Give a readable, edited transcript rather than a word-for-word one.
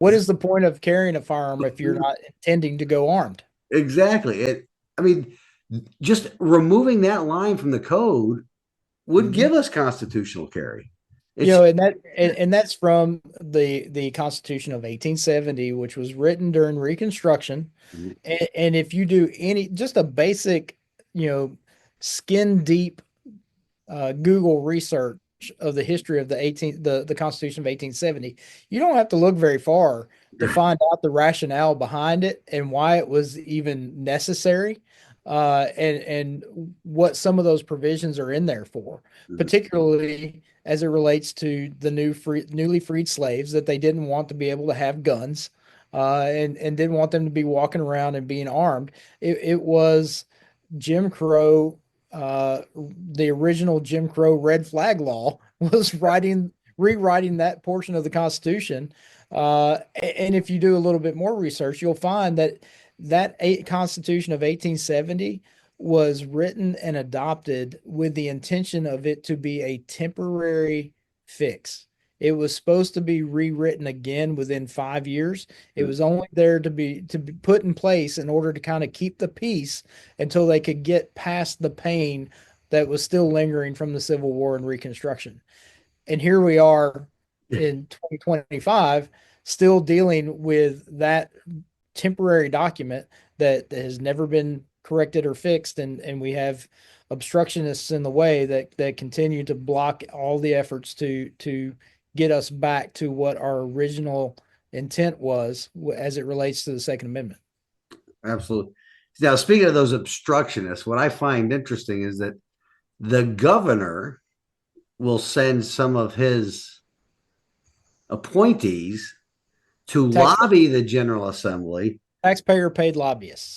What is the point of carrying a firearm if you're not intending to go armed? Exactly. I mean, just removing that line from the code would Mhm. give us constitutional carry. You It's know, and that's from the Constitution of 1870, which was written during Reconstruction. And if you do any just a basic, you know, skin deep Google research of the history of the Constitution of 1870, you don't have to look very far to find out the rationale behind it and why it was even necessary, and what some of those provisions are in there for, particularly as it relates to the newly freed slaves that they didn't want to be able to have guns, and didn't want them to be walking around and being armed. It was Jim Crow, the original Jim Crow red flag law was rewriting that portion of the Constitution. And if you do a little bit more research, you'll find that Constitution of 1870 was written and adopted with the intention of it to be a temporary fix. It was supposed to be rewritten again within 5 years. It was only there to be put in place in order to kind of keep the peace until they could get past the pain that was still lingering from the Civil War and Reconstruction. And here we are in 2025, still dealing with that temporary document that has never been corrected or fixed, and we have obstructionists in the way that continue to block all the efforts to get us back to what our original intent was as it relates to the Second Amendment. absolutely. Now, speaking of those obstructionists, what I find interesting is that the governor will send some of his appointees to Tax lobby the General Assembly taxpayer paid lobbyists.